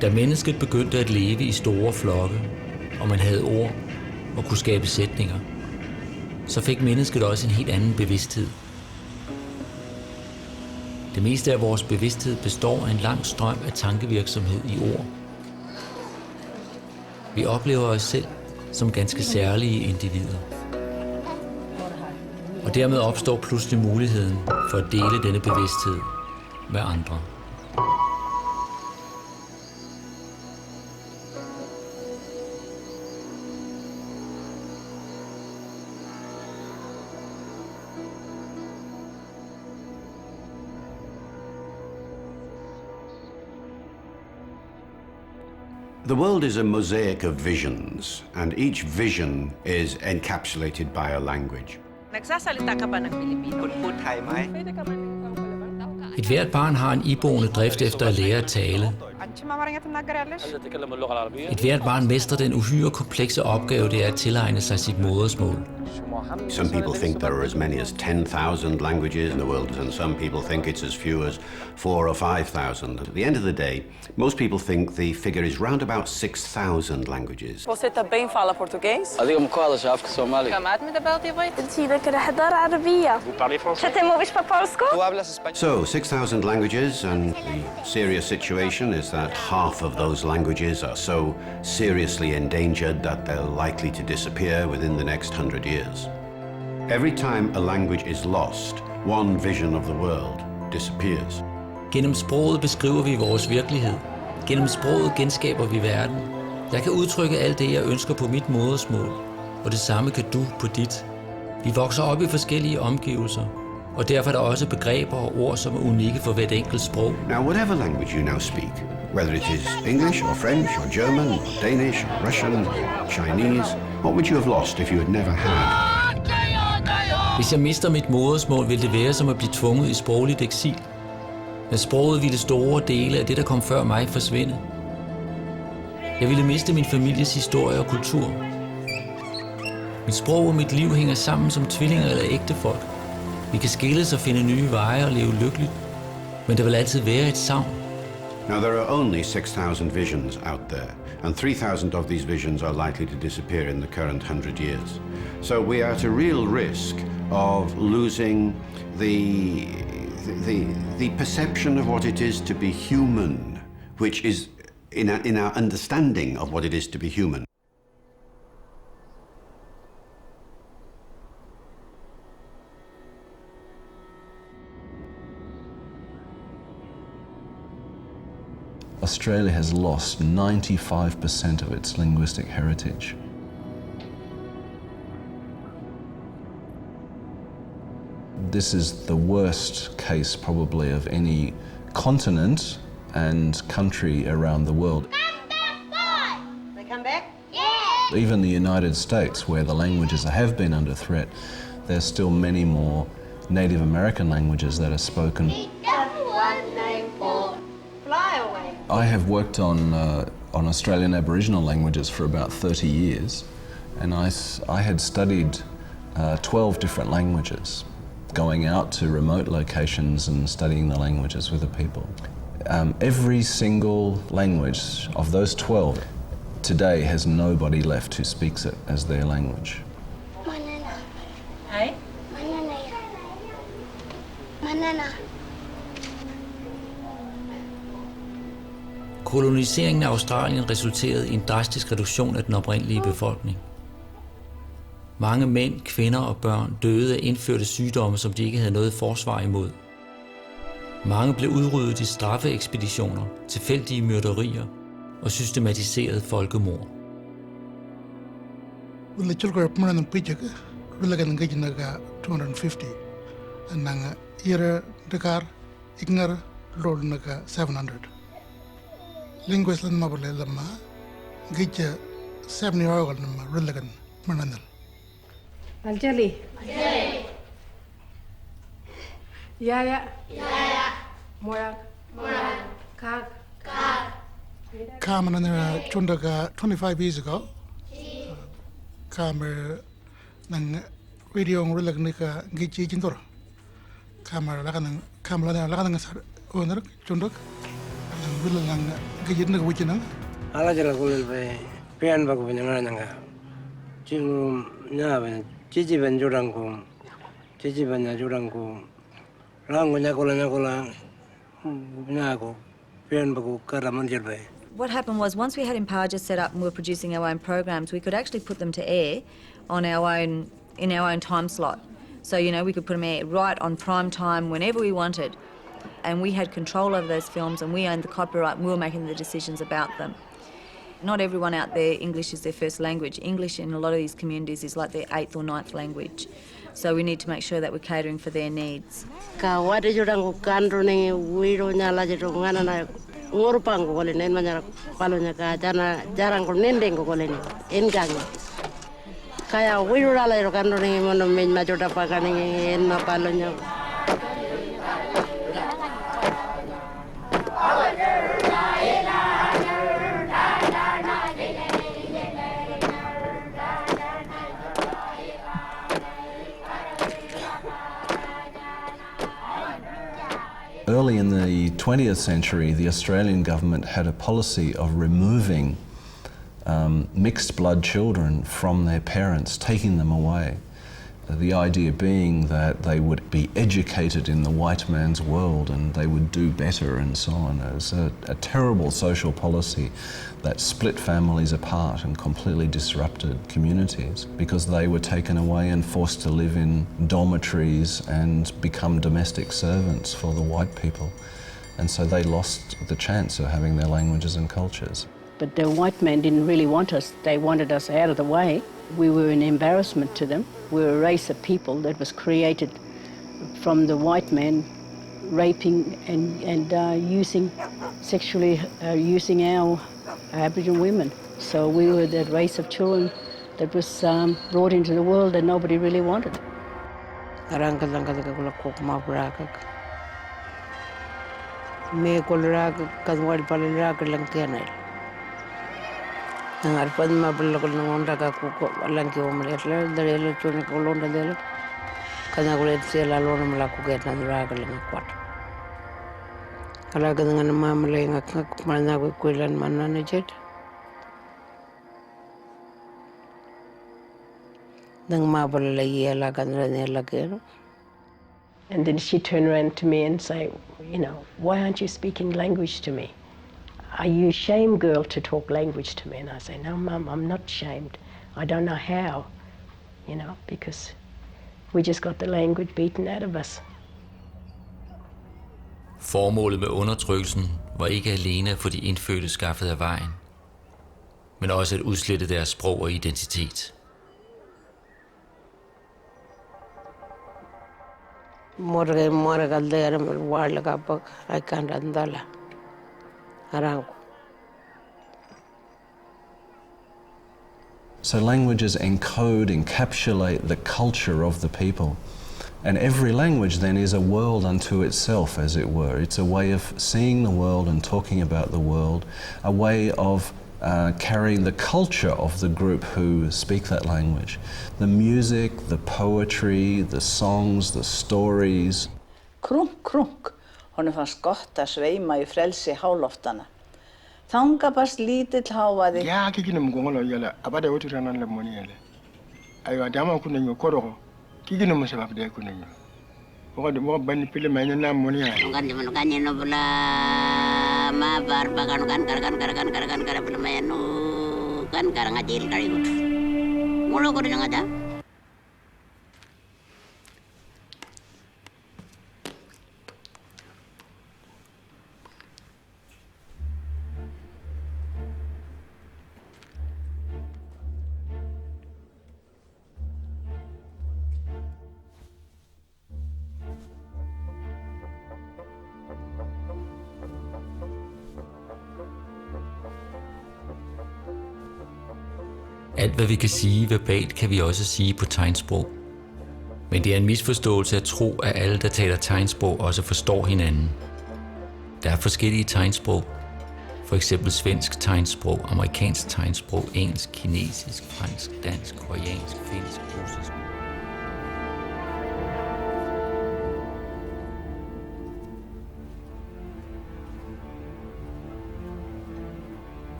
Da mennesket begyndte at leve i store flokke, og man havde ord og kunne skabe sætninger, så fik mennesket også en helt anden bevidsthed. Det meste af vores bevidsthed består af en lang strøm af tankevirksomhed i ord. Vi oplever os selv som ganske særlige individer. Og dermed opstår pludselig muligheden for at dele denne bevidsthed med andre. The world is a mosaic of visions, and each vision is encapsulated by a language. Nagsasalita ka ba ng Pilipino? Et hvert barn har en iboende drift efter at lære at tale. Et hvert barn mestrer den uhyre komplekse opgave, det er at tilegne sig sit modersmål. Some people think there are as many as 10,000 languages in the world, and some people think it's as few as 4,000 or 5,000. At the end of the day, most people think the figure is round about 6,000 languages. Você também fala português? أديكم قادة شافك سومالي. كماد مدبلتي بيت. انتي ذاك حضارة عربية. شتموش ببولسكو؟ So, 6,000 languages, and the serious situation is that half of those languages are so seriously endangered that they're likely to disappear within the next 100 years. Every time a language is lost, one vision of the world disappears. Gennem sproget beskriver vi vores virkelighed. Gennem sproget genskaber vi verden. Jeg kan udtrykke alt det, jeg ønsker på mit modersmål, og det samme kan du på dit. Vi vokser op i forskellige omgivelser, og derfor er der også begreber og ord, som er unikke for hvert enkelt sprog. Now, whatever language you now speak, whether it is English or French or German or Danish or Russian or Chinese, what would you have lost if you had never had? Hvis jeg mister mit modersmål, vil det være som at blive tvunget i sprogligt eksil. Med sproget ville store dele af det, der kom før mig, forsvinde. Jeg ville miste min families historie og kultur. Mit sprog og mit liv hænger sammen som tvillinger eller ægtefolk. Vi kan skilles og finde nye veje og leve lykkeligt, men der vil altid være et savn. Now, there are only 6,000 visions out there, and 3,000 of these visions are likely to disappear in the current 100 years. So we are at a real risk of losing the perception of what it is to be human, which is in our understanding of what it is to be human. Australia has lost 95% of its linguistic heritage. This is the worst case probably of any continent and country around the world. They come back? Yeah! Even the United States, where the languages have been under threat, there's still many more Native American languages that are spoken. I have worked on Australian Aboriginal languages for about 30 years, and I had studied 12 different languages, going out to remote locations and studying the languages with the people. Every single language of those 12 today has nobody left who speaks it as their language. Hey? Manana. Koloniseringen af Australien resulterede i en drastisk reduktion af den oprindelige befolkning. Mange mænd, kvinder og børn døde af indførte sygdomme, som de ikke havde noget forsvar imod. Mange blev udryddet i straffeekspeditioner, tilfældige myrderier og systematiseret folkemord. Will children permanent pijak will gan gajinaga 250 nanga ira dakar ignar lord naga 700 linguist lan mabale lama gija 70 year nama rillagan mananal Anjali Yaya Moya Kak Kamanana chundaga 25 years ago Kamer nang video ng relag nika gichi jintor kamera lakan kamera lakan ng owner chundok nang bilang nang gijit na wucin nang ala jala kulil be pian ba ko nyanga nanga jingum nya ben jiji ben jurang ko jiji ben jurang ko rango nya kola nya ko pian ba ko karaman jirbe. What happened was once we had Empower set up and we were producing our own programs, we could actually put them to air on in our own time slot. So, you know, we could put them air right on prime time whenever we wanted. And we had control over those films and we owned the copyright and we were making the decisions about them. Not everyone out there, English is their first language. English in a lot of these communities is like their 8th or 9th language. So we need to make sure that we're catering for their needs. Ngurupang ko kolin en manyara kalonya ka jarang ko nendeng ko kolin engang kaya wirura la ro kando ni mono men ma joda pakani en ma kalonya. Early in the 20th century, the Australian government had a policy of removing mixed blood children from their parents, taking them away. The idea being that they would be educated in the white man's world and they would do better and so on. It was a terrible social policy that split families apart and completely disrupted communities because they were taken away and forced to live in dormitories and become domestic servants for the white people. And so they lost the chance of having their languages and cultures. But the white men didn't really want us. They wanted us out of the way. We were an embarrassment to them. We were a race of people that was created from the white man raping and using sexually using our Aboriginal women. So we were that race of children that was brought into the world that nobody really wanted. Ngarpan mabel ko ngonda ka ko lang ki omelet la dale chone ko londa dele kana ko let se la lona mala ko get na ra ka lang kwat kala ga ngan mamle ngak mana ko kuilan manna ne jet nang mabel la yela kan ra ne la ke. And then she turned around to me and say, you know, why aren't you speaking language to me? Are you ashamed, girl, to talk language to me? And I say, no, Mum, I'm not ashamed. I don't know how, you know, because we just got the language beaten out of us. Formålet med undertrykkelsen var ikke alene at få de indfødte skaffet af vejen, men også at udslette deres sprog og identitet. So languages encode, encapsulate the culture of the people. And every language then is a world unto itself, as it were. It's a way of seeing the world and talking about the world, a way of carrying the culture of the group who speak that language. The music, the poetry, the songs, the stories. Krunk, krunk. Honum fannst gott að sveima í frelsi háloftana. Þanga barst lítill hávaði. Ya kiki num gongolo yala abada wotu ranan la moni yala. Aywa dama kunna nyo koroko. Kiki num sabab de kunna nyo. Mo ban pile mayna na moni yala. Kan kan no bula ma bar bagan kan bula mayno kan ngajil kali gut. Mulo ko ngada. Alt hvad vi kan sige verbalt, kan vi også sige på tegnsprog. Men det er en misforståelse at tro, at alle, der taler tegnsprog, også forstår hinanden. Der er forskellige tegnsprog. For eksempel svensk tegnsprog, amerikansk tegnsprog, engelsk, kinesisk, fransk, dansk, koreansk, finsk, russisk.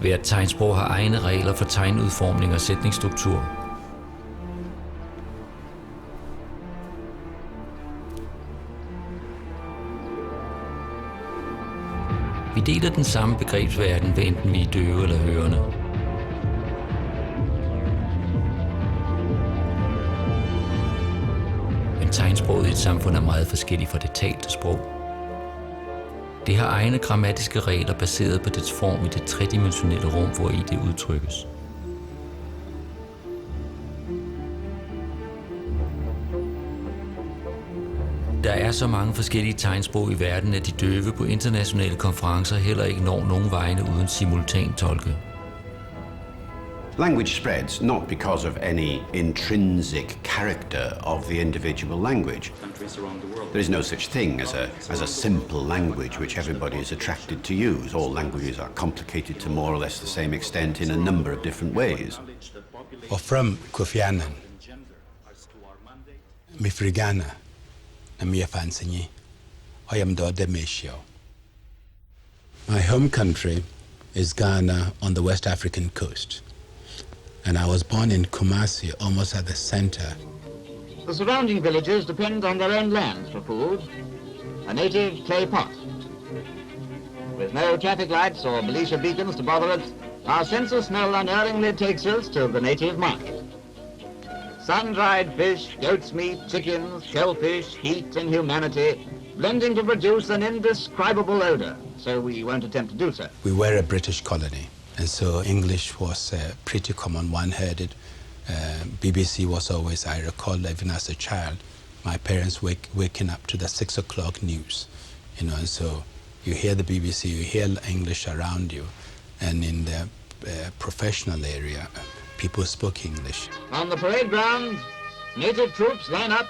Hvert tegnsprog har egne regler for tegnudformning og sætningsstruktur. Vi deler den samme begrebsverden, hvad enten vi er døve eller hørende. Men tegnsproget i et samfund er meget forskelligt fra det talte sprog. Det har egne grammatiske regler baseret på dets form i det tredimensionelle rum, hvor i det udtrykkes. Der er så mange forskellige tegnsprog i verden, at de døve på internationale konferencer heller ikke når nogen vegne uden simultantolke. Language spreads not because of any intrinsic character of the individual language. There is no such thing as a simple language which everybody is attracted to use. All languages are complicated to more or less the same extent in a number of different ways. Og from Kofi Annan, mi frigana, na mi afansanyi, og yam do demesio. My home country is Ghana on the West African coast. And I was born in Kumasi, almost at the center. The surrounding villages depend on their own land for food, a native clay pot. With no traffic lights or militia beacons to bother us, our sense of smell unerringly takes us to the native market. Sun-dried fish, goat's meat, chickens, shellfish, heat and humanity, blending to produce an indescribable odor, so we won't attempt to do so. We were a British colony. And so English was pretty common. One heard it. BBC was always, I recall, even as a child, my parents waking up to the 6 o'clock news. And so you hear the BBC, you hear English around you. And in the professional area, people spoke English. On the parade ground, native troops line up,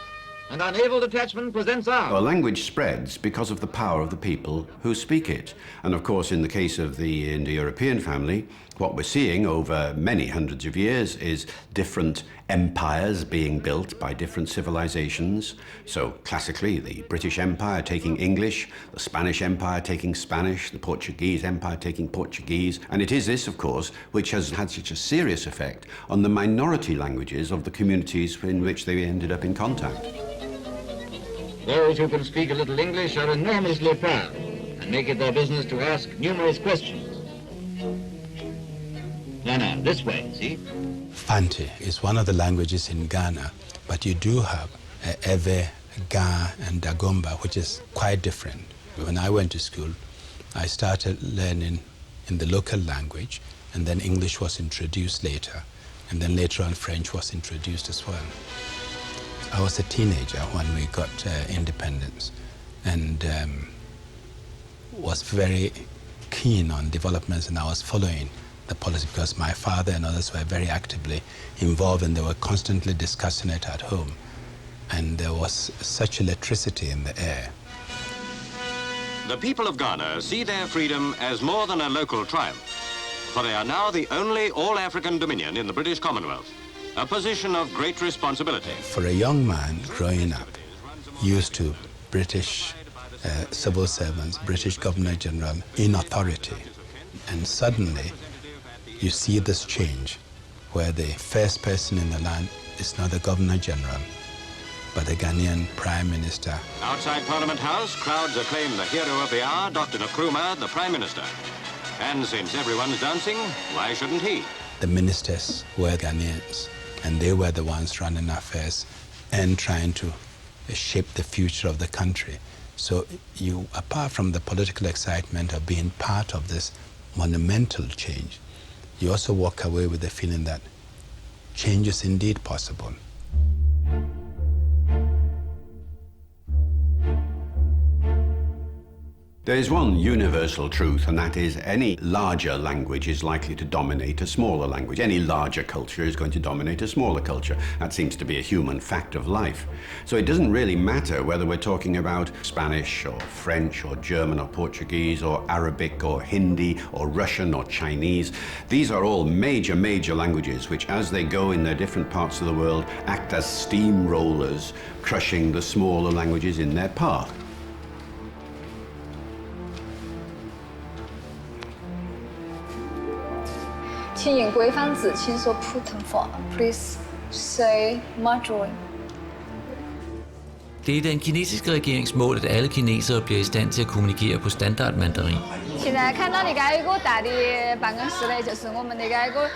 and our naval detachment presents ours. Our language spreads because of the power of the people who speak it. And of course, in the case of the Indo-European family, what we're seeing over many hundreds of years is different empires being built by different civilizations. So classically, the British Empire taking English, the Spanish Empire taking Spanish, the Portuguese Empire taking Portuguese. And it is this, of course, which has had such a serious effect on the minority languages of the communities in which they ended up in contact. Those who can speak a little English are enormously proud and make it their business to ask numerous questions. Now, this way, see? Fante is one of the languages in Ghana, but you do have Ewe, Ga, and Dagomba, which is quite different. When I went to school, I started learning in the local language, and then English was introduced later, and then later on French was introduced as well. I was a teenager when we got independence, and was very keen on developments, and I was following the policy because my father and others were very actively involved, and they were constantly discussing it at home. And there was such electricity in the air. The people of Ghana see their freedom as more than a local triumph, for they are now the only all-African dominion in the British Commonwealth, a position of great responsibility. For a young man growing up, used to British civil servants, British Governor-General in authority, and suddenly you see this change where the first person in the land is not the Governor-General, but the Ghanaian Prime Minister. Outside Parliament House, crowds acclaim the hero of the hour, Dr. Nkrumah, the Prime Minister. And since everyone's dancing, why shouldn't he? The ministers were Ghanaians, and they were the ones running affairs and trying to shape the future of the country. So you, apart from the political excitement of being part of this monumental change, you also walk away with the feeling that change is indeed possible. There is one universal truth, and that is any larger language is likely to dominate a smaller language. Any larger culture is going to dominate a smaller culture. That seems to be a human fact of life. So it doesn't really matter whether we're talking about Spanish or French or German or Portuguese or Arabic or Hindi or Russian or Chinese. These are all major languages which, as they go in their different parts of the world, act as steamrollers, crushing the smaller languages in their path.请用规范字，请说普通话。Please say Mandarin. Det er den kinesiske regerings mål, at alle kinesere bliver i stand til at kommunikere på standardmandarin. 现在看到那个一个大的办公室呢，就是我们那个一个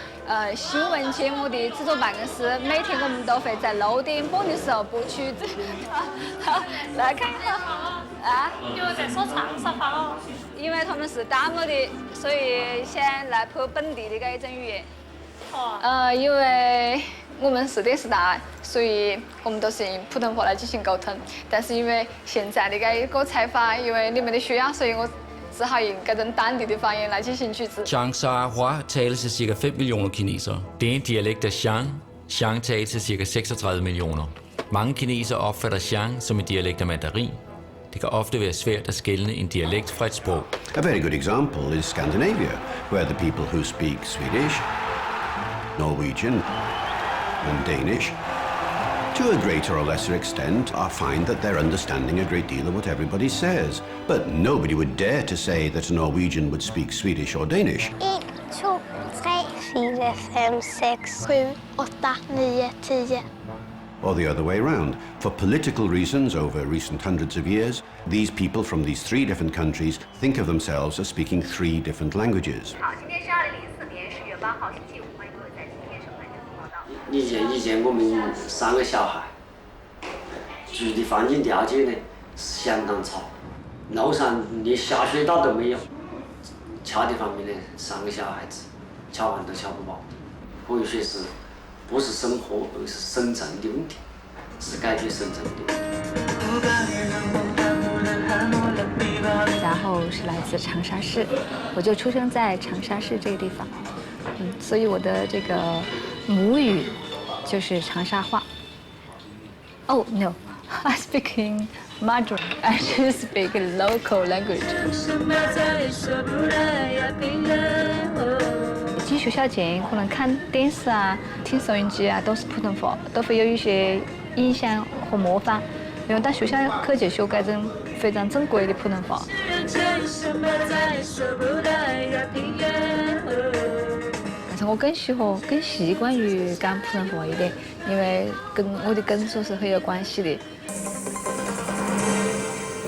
新闻节目的制作办公室。每天我们都会在6点播的时候播出。来看啊！因为在说长沙话哦。因为他们是大陆的，所以先来播本地的这一种语言。因为我们是电视台，所以我们都是用普通话来进行沟通。但是因为现在的这一个采访，因为你们的需要，所以我只好用这种当地的方言来进行举止。 Changsha-hua tales af ca. 5 millioner kinesere. Denne dialekt er Xiang. Xiang tales af ca. 36 millioner. Mange kinesere opfatter Xiang som en dialekt af mandarin. Det kan ofte være svært at skelne en dialekt fra et sprog. A very good example is Scandinavia, where the people who speak Swedish, Norwegian and Danish, to a greater or lesser extent, find that they're understanding a great deal of what everybody says. But nobody would dare to say that a Norwegian would speak Swedish or Danish. 1, 2, 3, 4, 5, 6, 7, 8, 9, 10. Or the other way round. For political reasons over recent hundreds of years, these people from these 3 different countries think of themselves as speaking 3 different languages. 以前我们3个小孩住的环境条件呢是相当差，楼上连下水道都没有。吃的方面呢，3个小孩子吃完都吃不饱，可以说是不是生活而是生存的问题，是解决生存的问题。然后是来自长沙市，我就出生在长沙市这个地方，所以我的这个母语就是长沙话。Oh no, I speak in Mandarin. I should speak local language. 进学校前可能看电视啊、听收音机啊都是普通话，都会有一些印象和模仿。然后到学校课就学这种非常正规的普通话。但是我更习惯于讲普通话一点，因为跟我的根属是很有关系的。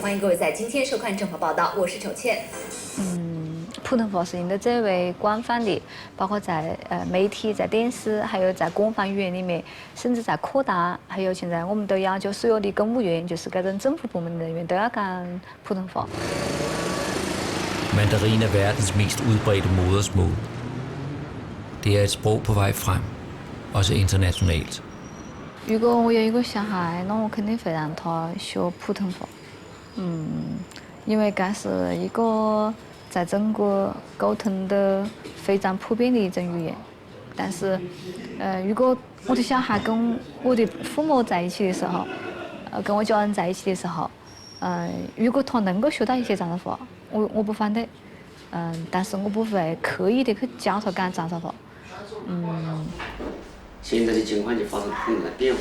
欢迎各位在今天收看《正法报道》，我是丑倩。普通话是应该最为广泛的，包括在媒体、在电视，还有在官方语言里面，甚至在科大，还有现在我们都要求所有的公务员，就是各种政府部门的人员都要讲普通话。Mandarin er verdens mest udbredte modersmål. Det er et sprog på vej frem, også internationalt. 如果我有一个小孩，那我肯定会让他学普通话。因为这是一个在中国沟通的非常普遍的一种语言。但是，如果我的小孩跟我的父母在一起的时候，跟我家人在一起的时候，如果他能够学到一些长沙话，我不反对。但是我不会刻意的去教他讲长沙话。现在的情况就发生很大的变化，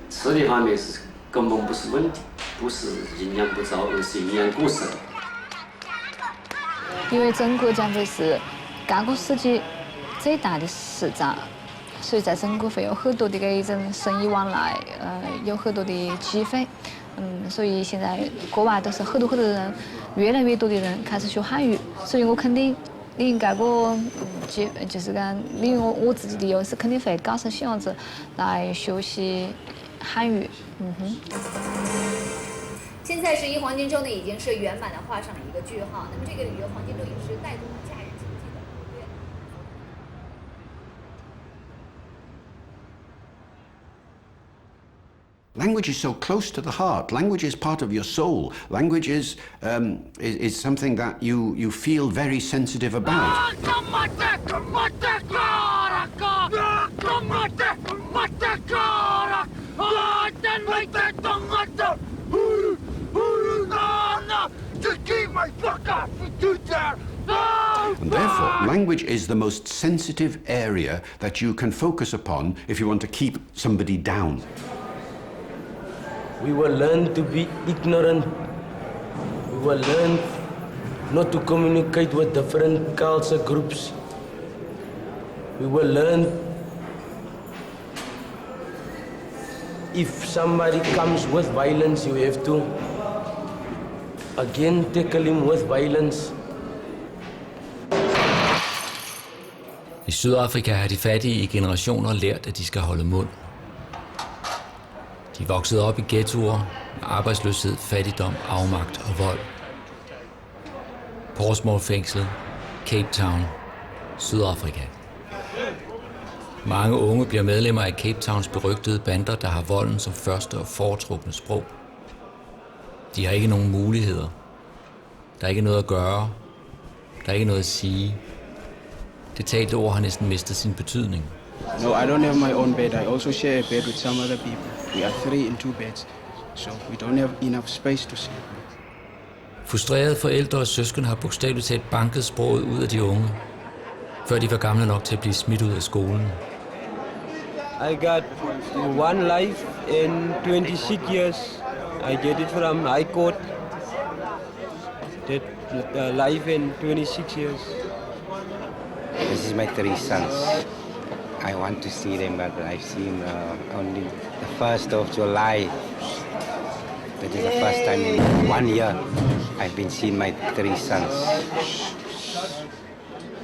吃的方面是根本不是问题，不是营养不足，而是营养过剩。因为中国将会是这个世界最大的市场，所以在中国会有很多的这一种生意往来，有很多的机会。所以现在国外都是很多人，越来越多的人开始学汉语，所以我肯定利用这个就是讲利用我自己的优势，肯定会告诉小孩子来学习汉语。现在11黄金周呢，已经是圆满的画上了一个句号。那么这个旅游黄金周也是带动假日经济的活跃。Language is so close to the heart. Language is part of your soul. Language is something that you feel very sensitive about. And therefore, language is the most sensitive area that you can focus upon if you want to keep somebody down. We will learn to be ignorant. We will learn not to communicate with different culture groups. We will learn if somebody comes with violence, you have to again tackle him with violence. I Sydafrika har de fattige i generationer lært, at de skal holde mund. De voksede op i ghettoer med arbejdsløshed, fattigdom, afmagt og vold. Portsmouth-fængslet, Cape Town, Sydafrika. Mange unge bliver medlemmer af Cape Towns berygtede bander, der har volden som første og foretrukne sprog. De har ikke nogen muligheder. Der er ikke noget at gøre. Der er ikke noget at sige. Det talte ord har næsten mistet sin betydning. No, I don't have my own bed. I also share a bed with some other people. We are 3 in 2 beds, so we don't have enough space to sleep. Frustrerede forældre og søsken har bogstaveligt talt banket sproget ud af de unge, før de var gamle nok til at blive smidt ud af skolen. I got 1 life in 26 years. I get it from High Court. That life in 26 years. This is my 3 sons. I want to see them, but I've seen only the 1st of July. That is the first time in 1 year I've been seeing my 3 sons.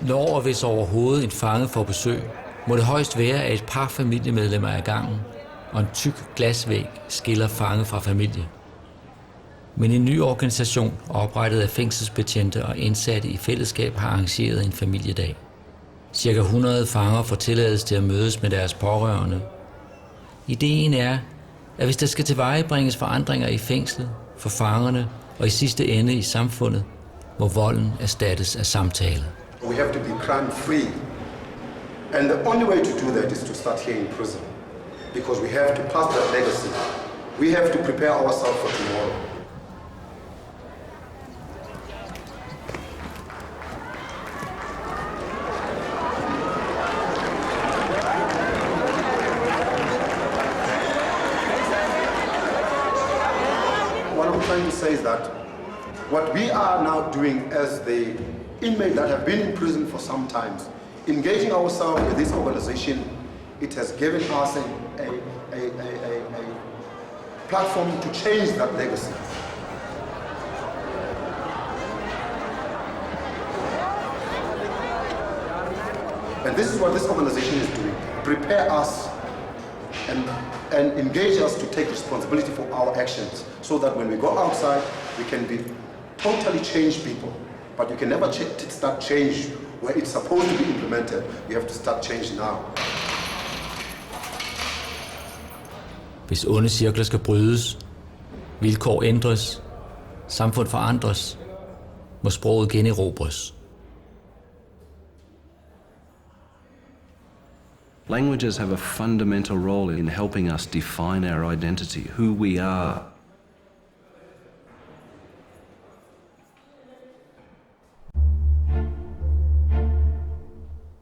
Når og hvis overhovedet en fange får besøg, må det højst være, at et par familiemedlemmer er ad gangen, og en tyk glasvæg skiller fange fra familie. Men en ny organisation, oprettet af fængselsbetjente og indsatte i fællesskab, har arrangeret en familiedag. Cirka 100 fanger får tilladelse til at mødes med deres pårørende. Ideen er, at hvis der skal tilvejebringes forandringer i fængslet, for fangerne og i sidste ende i samfundet, må volden erstattes af samtale. We have to be crime-free. And the only way to do that is to start here in prison. Because we have to pass that legacy. We have to prepare ourselves for tomorrow. What I'm trying to say is that what we are now doing as the inmates that have been in prison for some time, engaging ourselves with this organization, it has given us a platform to change that legacy. And this is what this organization is doing, prepare us and engage us to take responsibility for our actions so that when we go outside, we can be totally changed people. But you can never start change where it's supposed to be implemented. You have to start change now. Hvis onde cirkler skal brydes, vilkår ændres, samfund forandres, må sproget generobres. Languages have a fundamental role in helping us define our identity, who we are.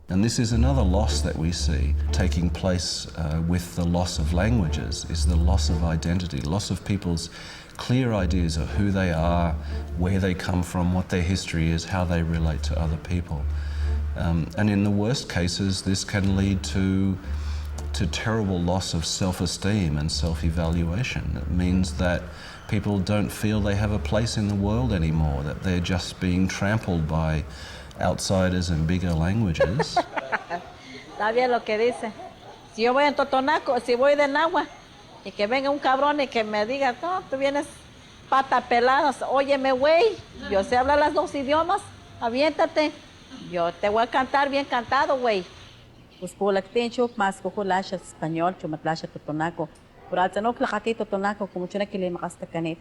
And this is another loss that we see taking place with the loss of languages, is the loss of identity, loss of people's clear ideas of who they are, where they come from, what their history is, how they relate to other people. And in the worst cases, this can lead to terrible loss of self-esteem and self-evaluation. It means that people don't feel they have a place in the world anymore, that they're just being trampled by outsiders and bigger languages. Está bien lo que dice. Si yo voy en Totonaco, si voy de Nahua, y que venga un cabrón y que me diga, no, tú vienes pata peladas, óyeme, güey, yo sé hablar las 2 idiomas, aviéntate, yo te voy a cantar bien cantado, güey. Pues por la que tengo más cojo lasha español, chumatlasha Totonaco, Puratsanok lakati totonako kumuchuna kile makastakanit.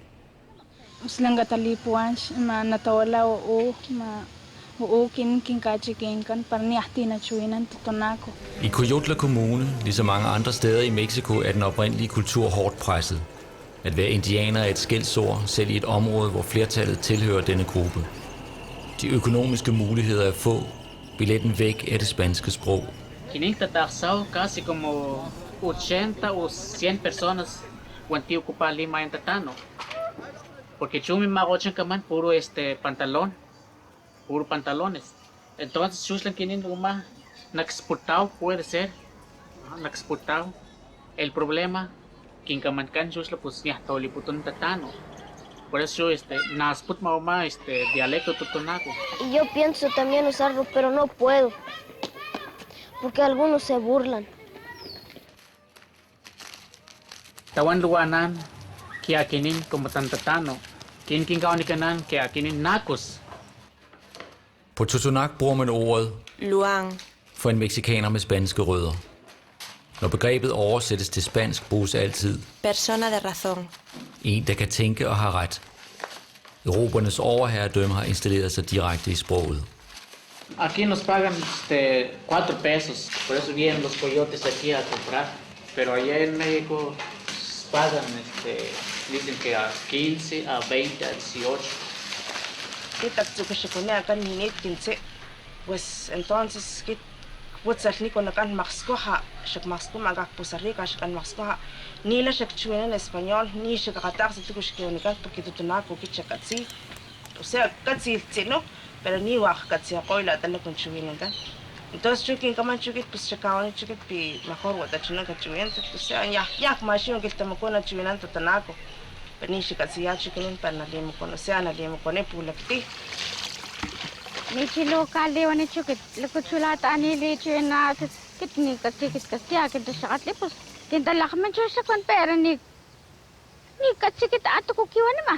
Uslanga talipuans ma natawala o ma kin kachikin kan parniahti na chuinan totonako. I Coyotla Kommune, ligesom mange andre steder i Mexico, er den oprindelige kultur hårdt presset. At være indianer er et skældsord, selv i et område, hvor flertallet tilhører denne gruppe. De økonomiske muligheder er få. Billetten væk er det spanske sprog. Casi como 80 o 100 personas guantí ocupa Lima en Tatano. Porque chumi magochan kaman puro pantalón, puro pantalones. Entonces chuslan quiniendo uma naexportado puede ser, naexportado. El problema que kaman kan chusla pues ya toliputun Tatano. Por eso nasput mauma dialecto totonaco. Y yo pienso también usarlo, pero no puedo. Porque algunos se burlan. Tawan luanan que akinin como tantatano. Kin kaunikanan que akinin nacos. På Totonac bruger man ordet Luang for en meksikaner med spanske rødder. Når begrebet oversættes til spansk, bruges altid persona de razón. en, der kan tænke og har ret. Europernes overherredømme har installeret sig direkte i sproget. Aquí nos pagan 4 pesos, por eso vienen los coyotes aquí a comprar. Pero allá en México pagan, dicen que a 15, a 20, a 18. Pues entonces putzalni con acá maxcoja, shak maxco magak Costa Rica, shak maxcoja, ni la shak chuena en español, ni shak atar se tuco shak unica porque totonaco que chakatsi, o sea, katsi no, pero ni wak katsi akoila tala con chuena. Entonces chukin kaman chukit pues chakawan chukit pi mejor wata chuna kachuena, o sea, ya machino que estamos con la chuena totonaco, pero ni shak katsi ya chukin para nadie me conoce, a nadie me conoce pulakti. Nichilo kalewane chukit lukuchulat ani lechena kitni katsikit kita sakat lepos kinta lakman chusa kon pera ni katsikit ato kukiwan ma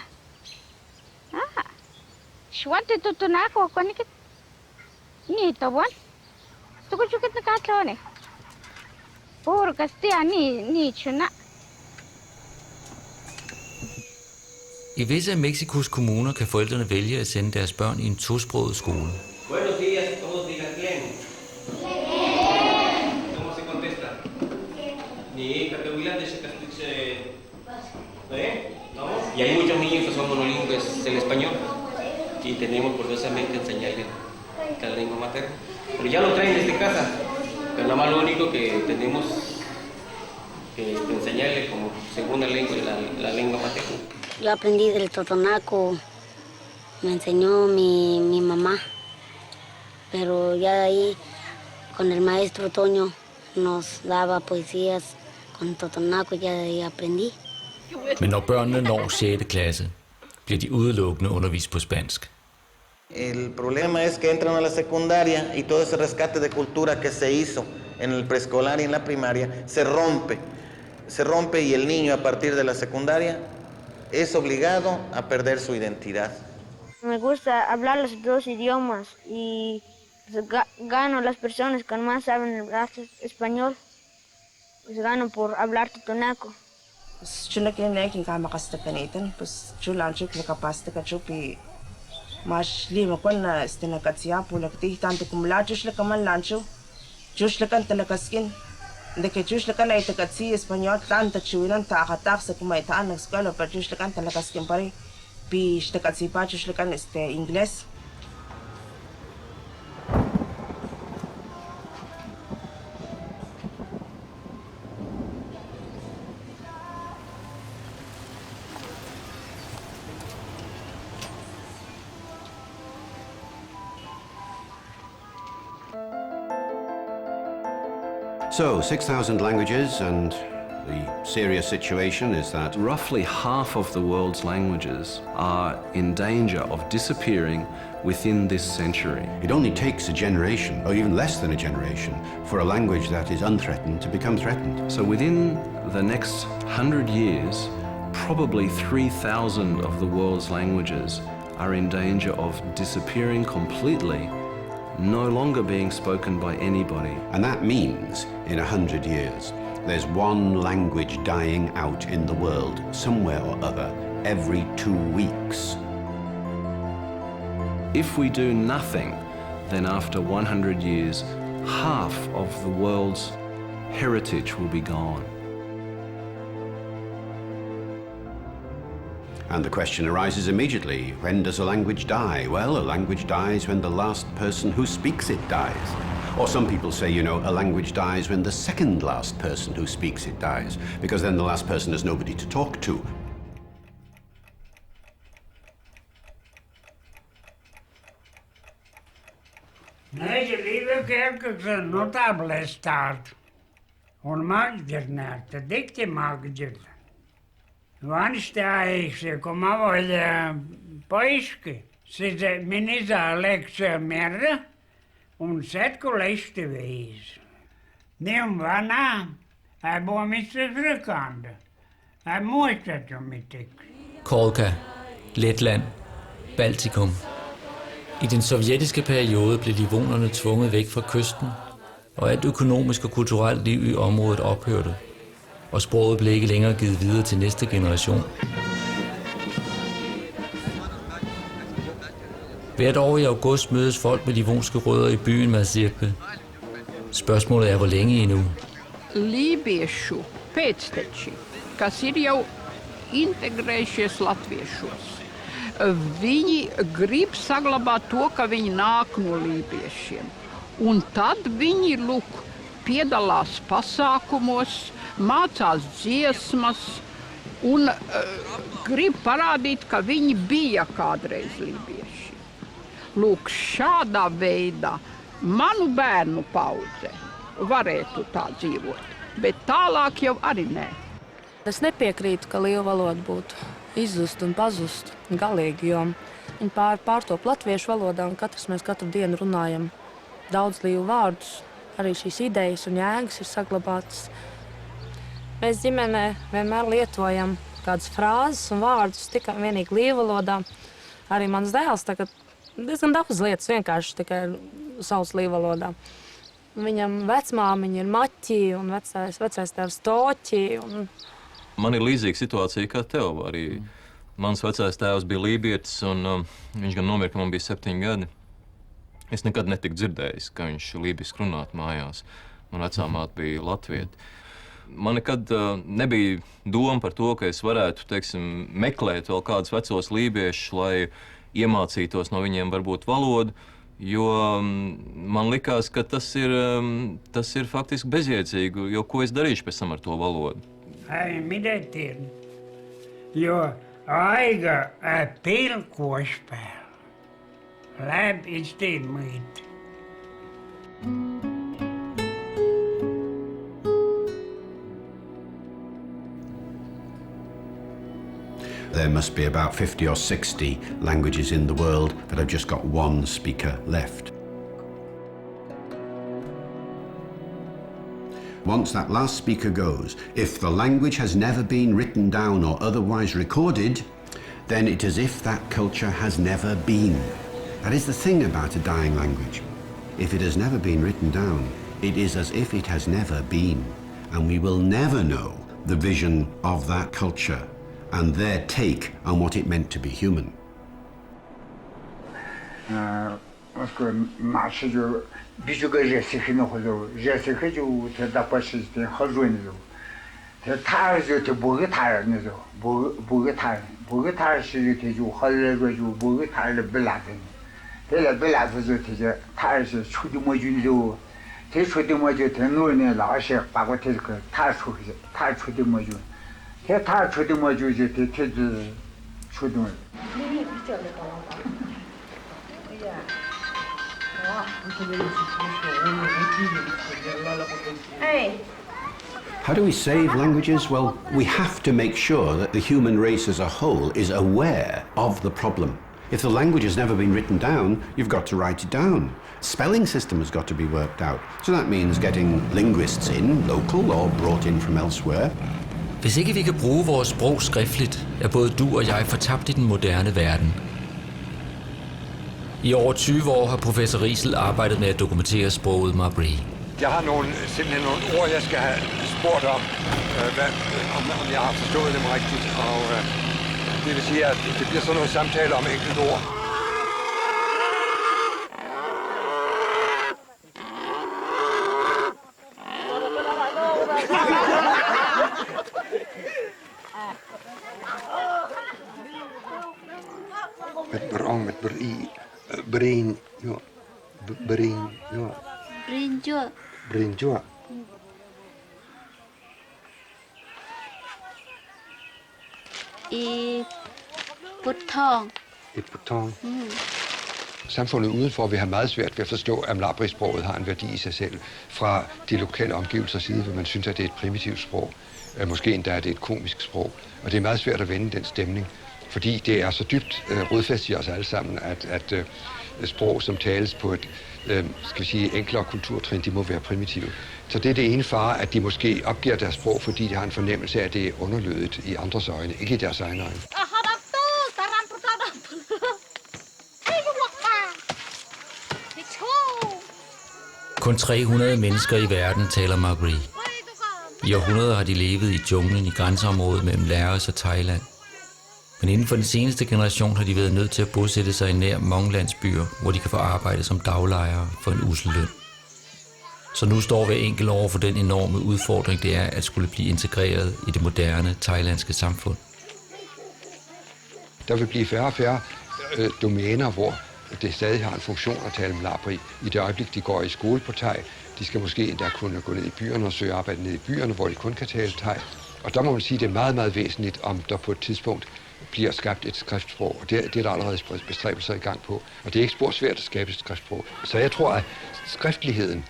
shwante tutunako konikit ni tawan tukuchukit na katlone puro kastia ni chuna. I visse af Mexikos kommuner kan forældrene vælge at sende deres børn i en tosproget skole. Buenos días, todos digan bien. ¿Cómo se contesta? Ni categoría de Y hay muchos niños que son monolingües del español y tenemos forzosamente enseñarles la lengua materna. Pero ya lo traen desde casa, pero nada más lo único que tenemos que enseñarles como segunda lengua la lengua materna. Yo aprendí del totonaco, me enseñó mi mamá, pero ya de ahí con el maestro Toño nos daba poesías con totonaco, ya de ahí aprendí. Men når børnene når 6. klasse, bliver de udelukkende undervist på spansk. El problema es que entran a la secundaria y todo ese rescate de cultura que se hizo en el preescolar y en la primaria se rompe y el niño a partir de la secundaria es obligado a perder su identidad. Me gusta hablar los dos idiomas y gano las personas que más saben hablar español, pues gano por hablar totonaco. Chuna que no hay quien cama casta canitan, pues chulan chuk le capasta cachupi más lima con la na katsia pulakti tanto como la chusla kaman lancho chusla kan talakaskin de que chusla kan ay takatsi español tanta chuinan ta akatak sa kumay taan ng eskwela pero chusla kan talakaskin pare pi takatsi pa chusla kan inglés. So, 6,000 languages, and the serious situation is that roughly half of the world's languages are in danger of disappearing within this century. It only takes a generation, or even less than a generation, for a language that is unthreatened to become threatened. So within the next 100 years, probably 3,000 of the world's languages are in danger of disappearing completely, no longer being spoken by anybody. And that means, in 100 years, There's one language dying out in the world, somewhere or other, every 2 weeks. If we do nothing, then after 100 years, half of the world's heritage will be gone. And the question arises immediately, when does a language die? Well, a language dies when the last person who speaks it dies. Or some people say, you know, a language dies when the second last person who speaks it dies, because then the last person has nobody to talk to. Nederlieve kerk is een notabele staat. On magdjerna, te dikte magdjer. Vansta se komavole poiske, se miniza lekse merre, set koleste wees. Neem vana, bo Mr. Frukande. Moeite mitik. Kolka, Letland, Baltikum. I den sovjetiske periode blev livonerne tvunget væk fra kysten, og alt økonomisk og kulturelt liv i området ophørte, og sproget blev ikke længere givet videre til næste generation. Hvert år i august mødes folk med livonske rødder i byen Mazirpe. Spørgsmålet er, hvor længe endnu. Lībiešu pēcteči, kas ir jau integrējušies latviešos, viņi grib saglabāt to, ka viņi nāk no lībiešiem. Un tad viņi, lūk, piedalās pasākumos, mācās dziesmas un grib parādīt, ka viņi bija kādreiz lībieši. Lūk, šādā veidā manu bērnu paudze varētu tā dzīvot, bet tālāk jau arī nē. Es nepiekrītu, ka līvu valoda būtu izzust un pazust galīgi, jo viņi pārtop latviešu valodā, un mēs katru dienu runājam daudz līvu vārdus. Arī šīs idejas un jēgas ir saglabātas. Mēs ģimenē vienmēr lietojam kādas frāzes un vārdus tikai vienīgi līvu valodā. Arī mans dēls tagad diezgan daudz lietas vienkārši tikai sauc līvu valodā. Viņam vecmāmiņa ir Maķi un vecais tēvs Toķi. Man ir līdzīga situācija kā tev. Arī mans vecais tēvs bija lībietis, un viņš gan nomira, ka man bija 7 gadi. Es nekad netiku dzirdējis, ka viņš lībiski runātu mājās. Man vecā māte bija latvieta. Man nekad nebija doma par to, ka es varētu, teiksim, meklēt vēl kādus vecos lībiešus, lai iemācītos no viņiem varbūt valodu, jo man likās, ka tas ir faktiski bezjēdzīgi, jo ko es darīšu pēc tam ar to valodu? Midētien, jo aiga pilkošpēl. Lab is dead meat. There must be about 50 or 60 languages in the world that have just got one speaker left. Once that last speaker goes, if the language has never been written down or otherwise recorded, then it is as if that culture has never been. That is the thing about a dying language. If it has never been written down, it is as if it has never been. And we will never know the vision of that culture and their take on what it meant to be human. Tela bela zo te tar se chudi mo jun zo te chudi mo jo te no ne la she pa go te ko tar chudi mo jun te tar chudi mo jo je te chudi mo How do we save languages? Well, we have to make sure that the human race as a whole is aware of the problem. If the language has never been written down, you've got to write it down. Spelling system has got to be worked out. So that means getting linguists in, local or brought in from elsewhere. Hvis ikke vi kan bruge vores sprog skriftligt, er både du og jeg fortabt i den moderne verden. I over 20 år har professor Riesel arbejdet med at dokumentere sproget Mabri. Jeg har simpelthen nogle ord, jeg skal have spurgt om, om jeg har forstået dem rigtigt. Og det vil sige, at det bliver sådan noget samtale om enkelte ord. Brinjua. I Putong. Samfundet udenfor vil have meget svært ved at forstå, at mlabri-sproget har en værdi i sig selv. Fra de lokale omgivelsers side vil man synes, at det er et primitivt sprog. Måske endda er det et komisk sprog. Og det er meget svært at vende den stemning, fordi det er så dybt rodfæstet i os alle sammen, at sprog, som tales på et skal vi sige, enklere kulturtrin, de må være primitive. Så det er det ene fare, at de måske opgiver deres sprog, fordi de har en fornemmelse af, at det er underlødigt i andres øjne, ikke i deres egne øjne. Kun 300 mennesker i verden taler Mabri. I århundreder har de levet i junglen i grænseområdet mellem Laos og Thailand. Men inden for den seneste generation har de været nødt til at bosætte sig i nær mange landsbyer, hvor de kan få arbejde som daglejere for en ussel løn. Så nu står hver enkelt over for den enorme udfordring, det er at skulle blive integreret i det moderne thailandske samfund. Der vil blive færre og færre domæner, hvor det stadig har en funktion at tale mlabri. I det øjeblik, de går i skole på thai, de skal måske endda kunne gå ned i byerne og søge arbejde ned i byerne, hvor de kun kan tale thai. Og der må man sige, at det er meget, meget væsentligt, om der på et tidspunkt bliver skabt et skriftsprog, og det er der allerede bestræbelser i gang på. Og det er ikke spor svært at skabe et skriftsprog. Så jeg tror, at skriftligheden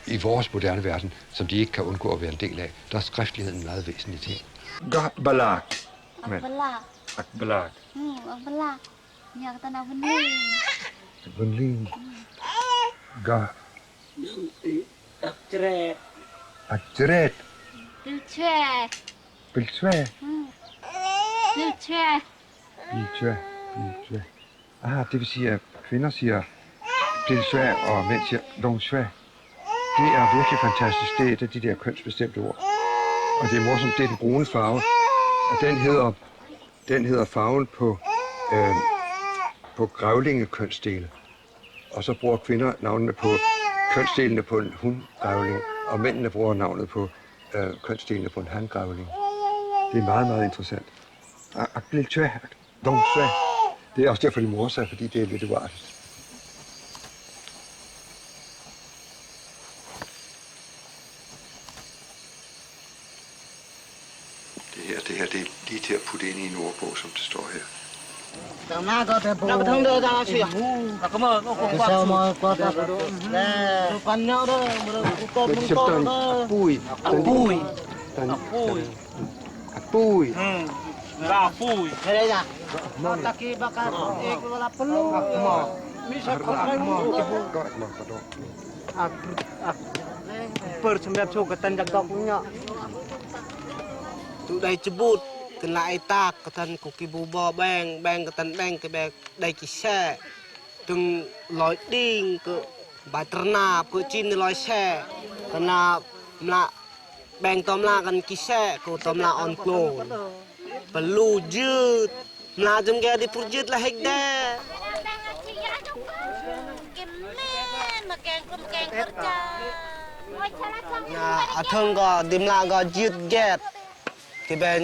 i vores moderne verden, som de ikke kan undgå at være en del af, der er skriftligheden en meget væsentlig ting. Akbalak. Akbalak. Vunlin. Akjeret. Biltvæ. Det vil sige, at kvinder siger biltvæ, og mænd siger dongtvæ. Det er virkelig fantastisk. Det er et af de der kønsbestemte ord. Og det er morsomt, det er den brune farve. Og den hedder farven på grævlingekønsdele. Og så bruger kvinder navnene på kønsdelene på en hundgrævling, og mændene bruger navnet på kønsdelene på en hangrævling. Det er meget, meget interessant. Det er også derfor, de morer sig, fordi det er lidt uartigt. Det her, det er lige til at putte ind i en ordbog, som det står her. tụi đây chụp bút cái lại ta cái thân của cái bù bò bang bang cái thân bang cái bang đây cái xe từng lối đi cái bài terna cái chín lối xe cái na bang tom la kan cái xe cái tom la on clone perlu jut na jom gaya di purjut lah hekda ya athang ga dimla ga jut get cái bè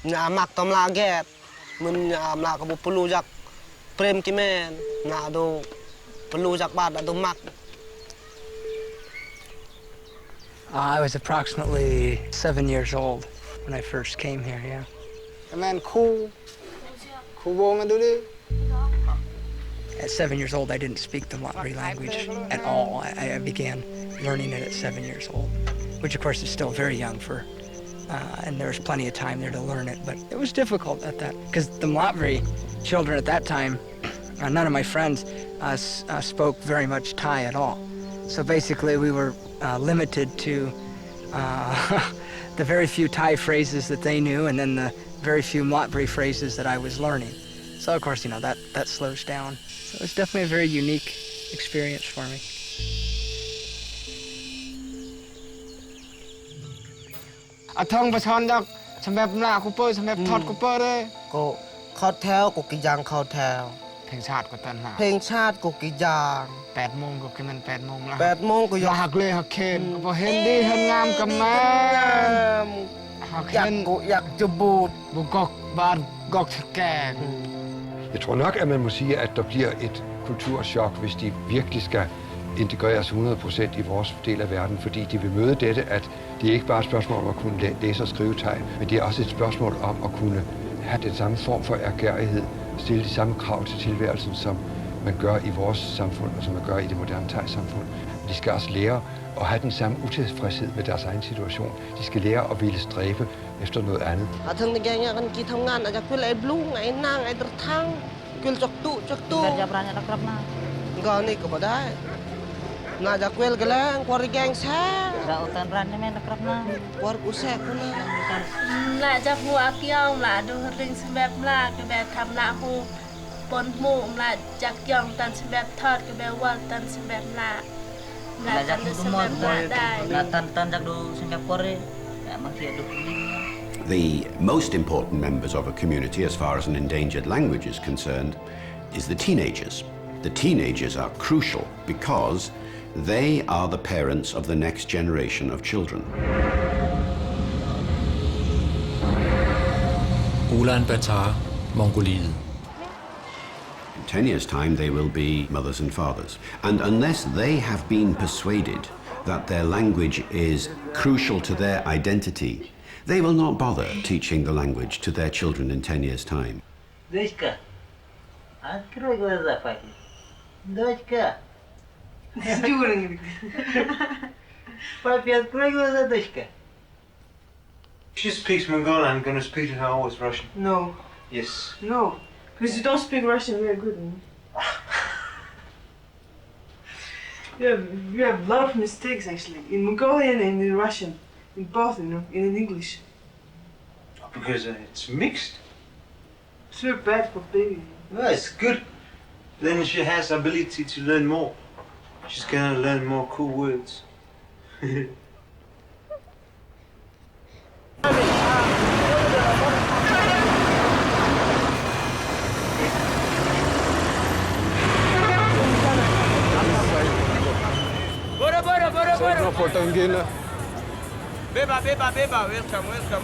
nhà mặc tóm la ghét mình nhà mặc cái bộ pelu giặc prem cái men nhà đồ pelu giặc bát đã đồ mặc. I was approximately 7 years old when I first came here. Yeah. And then cool wong and do it. At 7 years old, I didn't speak the Mlabri language at all. I began learning it at 7 years old, which of course is still very young for. And there was plenty of time there to learn it, but it was difficult at that because the Mlabri children at that time, none of my friends spoke very much Thai at all. So basically, we were limited to the very few Thai phrases that they knew, and then the very few Mlabri phrases that I was learning. So of course, that slows down. So it was definitely a very unique experience for me. Athong Basan Dak, some map la, Cooper, some map Todd Cooper. Go, hotel, cookie jang hotel. เพลงชาติก็ตันหาเพลงชาติกูกี่อย่าง8 โมงก็คือมัน8 โมงแล้ว8 โมงกูอยากเลยหักเคนพอเห็นดีเห็นงามกับแม่หักเคนกูอยากจะบูดบุกอกบ้านกอกแกง Jeg tror nok, at man må sige, at der bliver et kulturschok, hvis de virkelig skal integreres 100% i vores del af verden, fordi de vil møde dette, at det ikke bare er et spørgsmål om at kunne læse og skrive tegn, men det er også et spørgsmål om at kunne have den samme form for ærgerighed, stille de samme krav til tilværelsen, som man gør i vores samfund, og som man gør i det moderne thai-samfund. De skal også lære at have den samme utilfredshed med deres egen situation. De skal lære at ville stræbe efter noget andet. Nak jakwel gelang, kuari geng sa. Rautan rane men nakrap na. Kuar usek kuna. Nak jamu akiau lah, do ring sebab lah, kebab tham nak hu pon mu lah jak yang tan sebab thot kebab wal tan sebab lah. Nak jamu sebab lah dai. Nak tan jak do sebab kore, ya makia do ring. The most important members of a community, as far as an endangered language is concerned, is the teenagers. The teenagers are crucial because they are the parents of the next generation of children. Ulaanbaatar, Mongoliet. In 10 years' time, they will be mothers and fathers. And unless they have been persuaded that their language is crucial to their identity, they will not bother teaching the language to their children in 10 years' time. Дочка, открой глаза, папе. Дочка. Папе, открой глаза, дочка. She speaks Mongolian. I'm going to speak to her always Russian. No. Yes. No. Because you don't speak Russian very good. You have a lot of mistakes, actually. In Mongolian and in Russian. In both, and in English. Because it's mixed. It's very bad for baby. No, it's good. Then she has ability to learn more. She's gonna learn more cool words. Beba, welcome,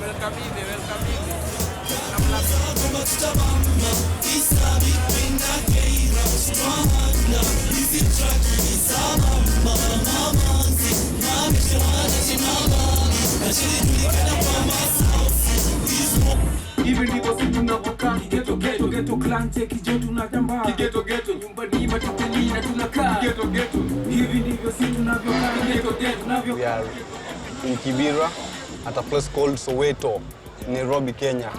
Hivi ndivyo sisi tunavyokaa kigeto geto geto clan take kijetu tunatambaa kigeto geto nyumbani matukeli na tunakaa kigeto geto hivi ndivyo sisi tunavyokaa kigeto geto tunavyo. We are in Kibera at a place called Soweto, Nairobi, Kenya,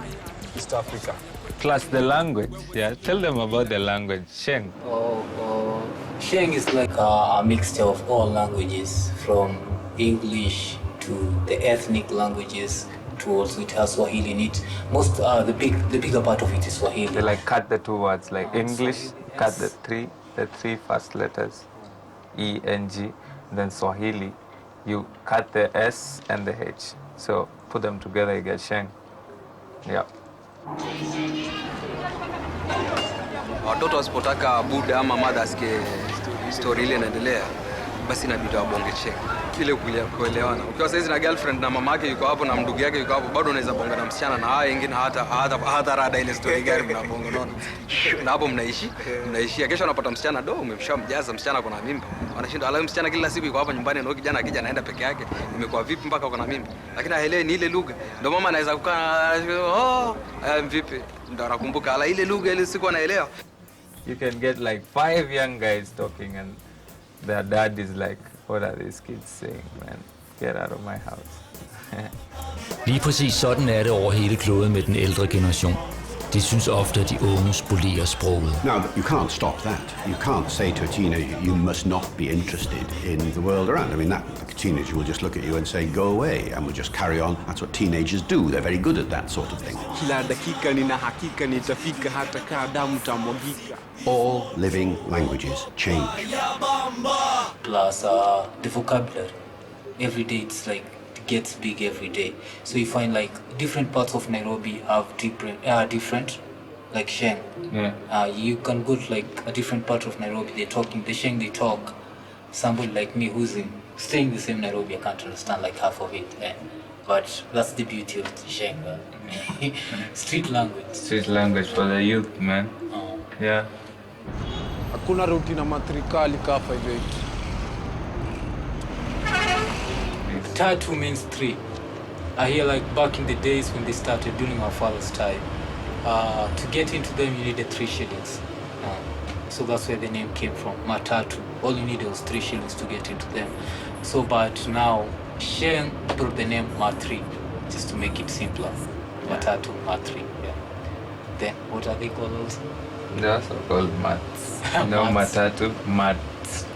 East Africa. Plus the language, yeah. Tell them about the language, Sheng. Sheng is like a mixture of all languages, from English to the ethnic languages. To also it has Swahili in it. Most the bigger part of it is Swahili. They like cut the two words, like English, cut the three first letters, E, N, G. Then Swahili, you cut the S and the H. So put them together, you get Sheng. Yeah. Watoto wasipotaka buda ama mada asikie story ile inaendelea, basi inabidi wabonge Sheng. Ile kuelewana. Ukiwa saizi na girlfriend na mama yake yuko hapo na ndugu yake yuko hapo, bado unaweza bonga na msichana na hao wengine hata rada ile story gani mnabonga, unaona? Na hapo mnaishia. Kesho unapata msichana umemshamjaza msichana kuna mimba. Wanashinda ala msichana kila siku yuko hapa nyumbani na kijana akija anaenda peke yake. Imekuwa vipi mpaka uko na mimba? Lakini haelewi ni ile lugha. Ndio mama anaweza kukaa vipi? Ndio anakumbuka ala ile lugha ile siku anaelewa. You can get like 5 young guys talking and their dad is like, what are these kids saying, man? Get out of my house. Lige præcis sådan er det over hele kloden med den ældre generation. De synes ofte, at de unge spolerer sproget. Now, you can't stop that. You can't say to a teenager, you must not be interested in the world around. I mean, that teenager will just look at you and say, go away, and will just carry on. That's what teenagers do. They're very good at that sort of thing. All living languages change. Plus the vocabulary. Every day it's like gets big every day. So you find like different parts of Nairobi have different like Sheng. Yeah. You can go to like a different part of Nairobi, they're talking, the Sheng they talk. Somebody like me who's staying in the same Nairobi, I can't understand like half of it. But that's the beauty of the Sheng. Street language. Street language for the youth, man. Yeah. Hakuna ruti na matrikali kafa hivi. Tatu means three. I hear like back in the days when they started during our father's time, to get into them you needed 3 shillings. So that's where the name came from, Matatu. All you needed was 3 shillings to get into them. So but now, Sheng brought the name Mat3, just to make it simpler. Matatu, Mat3, yeah. Then what are they called also? They're also called mats. No matatu, mats.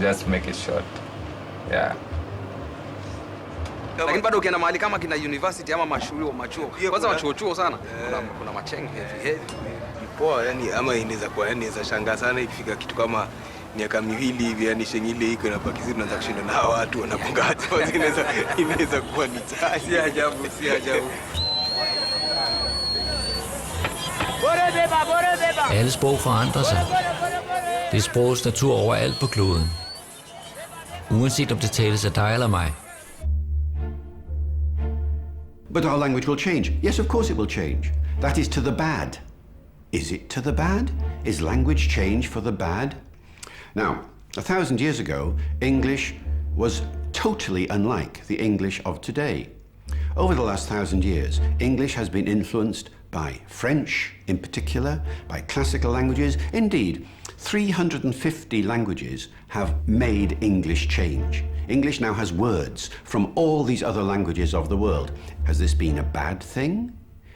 Just make it short. Yeah. Lakini bado ukienda mahali kama kina university ama machuo kwanza machuo sana kuna macheng heavy poa, yani ama inaweza kuwa yani inaweza shangaa sana ikifika kitu kama miaka miwili hivi, yani Sheng ile iko na Pakistan tunaanza kushinda na hao watu wanapunga watu inaweza kuwa ni si ajabu. Alle sprog forandrer sig. Det er sprogets natur overalt på kloden. Uanset om det tales af dig eller mig. But our language will change. Yes, of course it will change. That is to the bad. Is it to the bad? Is language change for the bad? Now, 1,000 years ago, English was totally unlike the English of today. Over the last 1,000 years, English has been influenced by French in particular, by classical languages. Indeed, 350 languages have made English change. English now has words from all these other languages of the world. Has this been a bad thing?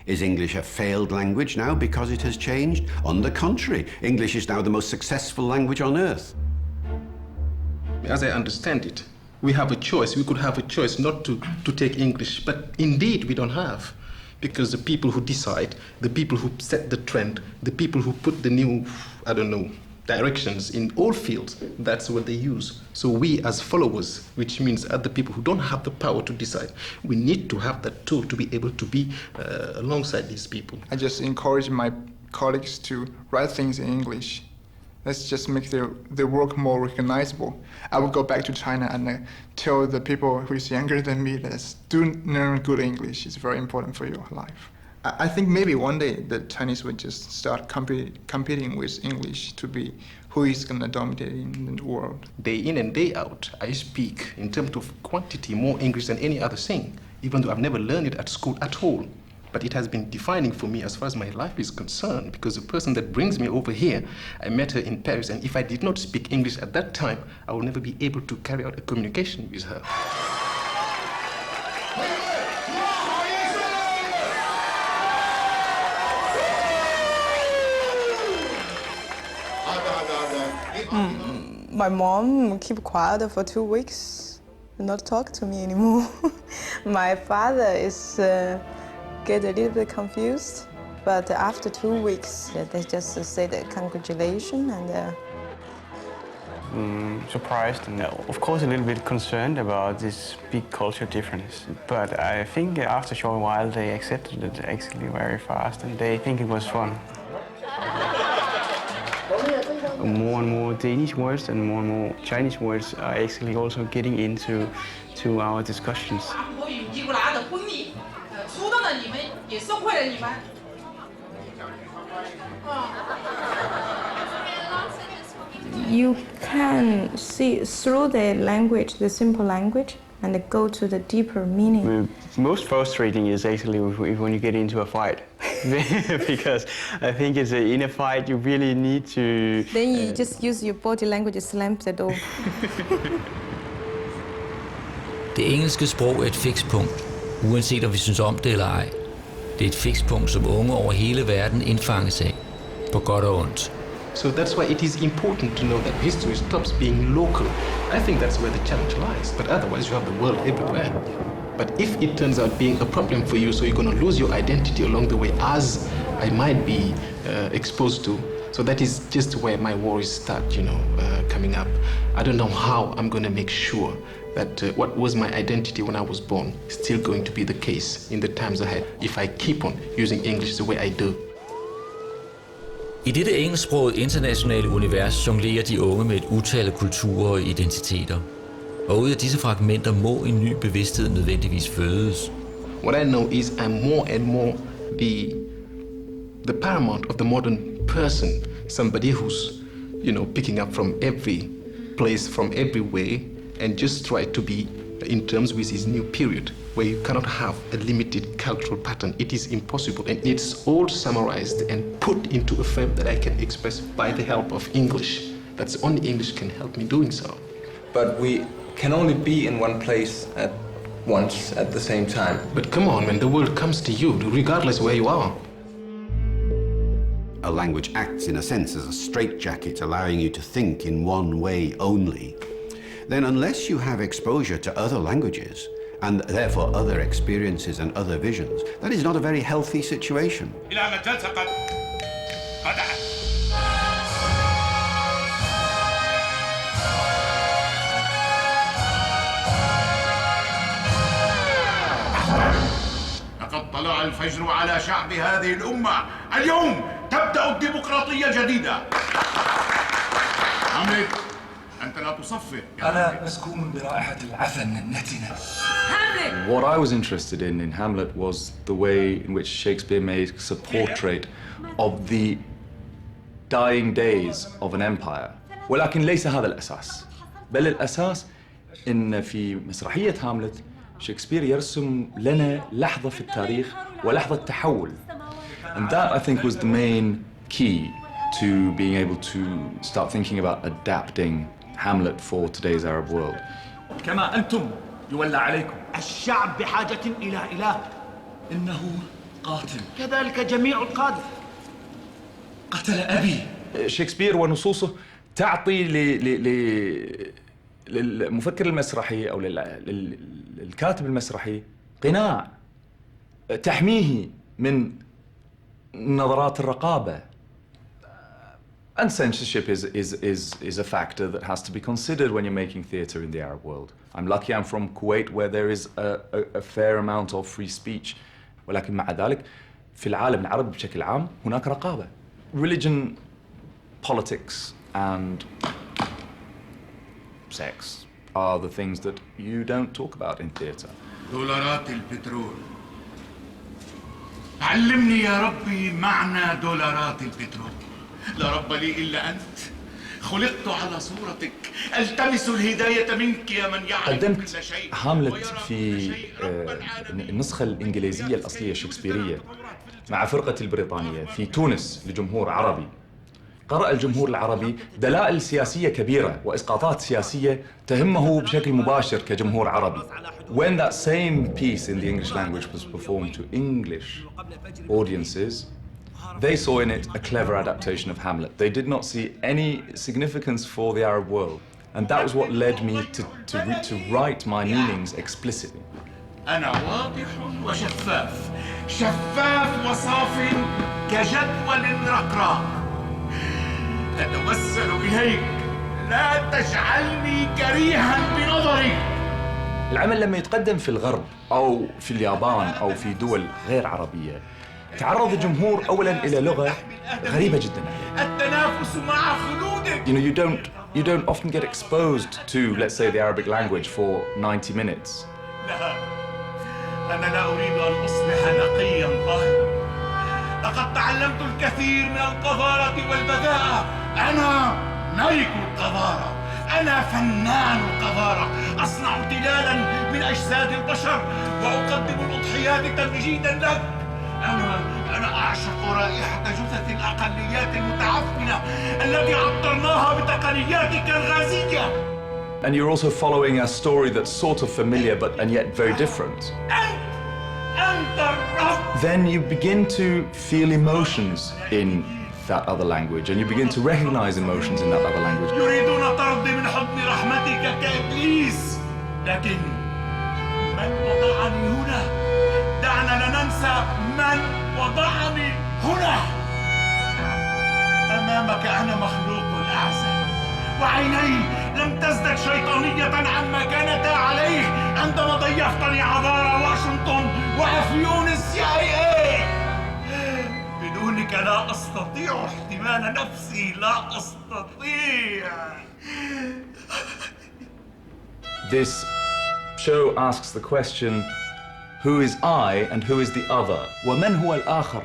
Is English a failed language now because it has changed? On the contrary, English is now the most successful language on earth. As I understand it, we have a choice. We could have a choice not to take English, but indeed we don't have. Because the people who decide, the people who set the trend, the people who put the new, directions in all fields, that's what they use. So we as followers, which means other people who don't have the power to decide, we need to have that tool to be able to be alongside these people. I just encourage my colleagues to write things in English. Let's just make their work more recognizable. I will go back to China and tell the people who is younger than me that do learn good English. It's very important for your life. I think maybe one day the Chinese would just start competing with English to be who is going to dominate in the world. Day in and day out, I speak in terms of quantity more English than any other thing, even though I've never learned it at school at all. But it has been defining for me as far as my life is concerned, because the person that brings me over here, I met her in Paris, and if I did not speak English at that time, I will never be able to carry out a communication with her. My mom kept quiet for 2 weeks, not talk to me anymore. My father is get a little bit confused, but after 2 weeks, they just said congratulations and. Surprised and of course a little bit concerned about this big culture difference. But I think after a short while they accepted it actually very fast and they think it was fun. More and more Danish words and more Chinese words are actually also getting into our discussions. You can see through the language, the simple language, and go to the deeper meaning. Most frustrating is actually when you get into a fight. Because I think it's in a fight you really need to... Then you just use your body language to slam the door. Det engelske sprog er et fikspunkt, uanset om vi synes om det eller ej. Det er et fikspunkt, som unge over hele verden indfanges af, på godt og ondt. So that's why it is important to know that history stops being local. I think that's where the challenge lies, but otherwise you have the world everywhere. But if it turns out being a problem for you, so you're going to lose your identity along the way, as I might be exposed to. So that is just where my worries start, coming up. I don't know how I'm going to make sure that what was my identity when I was born is still going to be the case in the times ahead if I keep on using English the way I do. I dette engelsksprogede internationale univers jonglerer de unge med et utal af kulturer og identiteter. Og ud af disse fragmenter må en ny bevidsthed nødvendigvis fødes. What I know is I'm more and more the paramount of the modern person, somebody who's, picking up from every place, from every way, and just try to be in terms with his new period, where you cannot have a limited cultural pattern. It is impossible, and it's all summarized and put into a frame that I can express by the help of English. That's only English can help me doing so. But we can only be in one place at once at the same time. But come on, when the world comes to you, regardless where you are. A language acts, in a sense, as a straitjacket, allowing you to think in one way only. Then unless you have exposure to other languages, and therefore other experiences and other visions, that is not a very healthy situation. لقد طلع الفجر على شعب هذه الأمة. اليوم تبدأ الديمقراطية جديدة. حمد، أنت لا تصفق. أنا مسكون برائحة العفن النتنة. What I was interested in Hamlet was the way in which Shakespeare makes a portrait of the dying days of an empire. ولكن ليس هذا الأساس. بل الأساس إن في مسرحية هاملت شكسبير يرسم لنا لحظة في التاريخ ولحظة تحول. And that, I think, was the main key to being able to start thinking about adapting Hamlet for today's Arab world. كما أنتم يولى عليكم. الشعب بحاجة إلى إله. إنه قاتل. كذلك جميع القادة. قتل أبي. شكسبير ونصوصه تعطي للمفكر المسرحي أو للكاتب المسرحي قناع تحميه من نظرات الرقابة. And censorship is a factor that has to be considered when you're making theatre in the Arab world. I'm lucky I'm from Kuwait, where there is a fair amount of free speech. ولكن مع ذلك في العالم العربي بشكل عام هناك رقابة. Religion, politics and sex are the things that you don't talk about in theatre. دولارات البترول. علمني يا ربي معنى دولارات البترول. لا رب لي إلا أنت. خلقت على صورتك. التمس الهداية منك يا من يعرف كل شيء. هاملت في النسخة الإنجليزية الأصلية الشكسبيرية مع فرقة البريطانية في تونس لجمهور عربي. قرأ الجمهور العربي دلائل سياسية كبيرة وإسقاطات سياسية تهمه بشكل مباشر كجمهور عربي. When that same piece in the English language was performed to English audiences, they saw in it a clever adaptation of Hamlet. They did not see any significance for the Arab world. And that was what led me to write my meanings explicitly. أنا واضح وشفاف. شفاف وصاف كجدول رقراق. أتوسل إليك لا تجعلني كريها بنظري. العمل لما يتقدم في الغرب أو في اليابان أو في دول غير عربية تعرض الجمهور أولاً إلى لغة غريبة جداً. التنافس مع خلودك. You don't often get exposed to, let's say, the Arabic language for 90 minutes. لا، أنا لا أريد أن أصبح نقياً طاهراً. لقد تعلمت الكثير من القذارة والبذاءة. أنا ملك القذارة. أنا فنان القذارة. أصنع تلالاً من أجساد البشر وأقدم الأضحيات تمجيداً لك. أنا أعشق رائحة جثث الأقليات المتعفنة التي عطرناها بتقنياتك الغازية. And you're also following a story that's sort of familiar and yet very different. Then you begin to feel emotions in that other language, and you begin to recognize emotions in that other language. يريدون طردي من حضن رحمتك كإبليس، لكن من وضعني هنا؟ دعنا لا ننسى من وضعني هنا. أمامك أنا مخلوق الأعزل، وعيني لم تزدد شيطانية عما كانتا عليه عندما ضيفتني عذارى واشنطن وأفيون CIA. بدونك لا أستطيع احتمال نفسي، لا أستطيع. This show asks the question, who is I and who is the other? ومن هو الآخر؟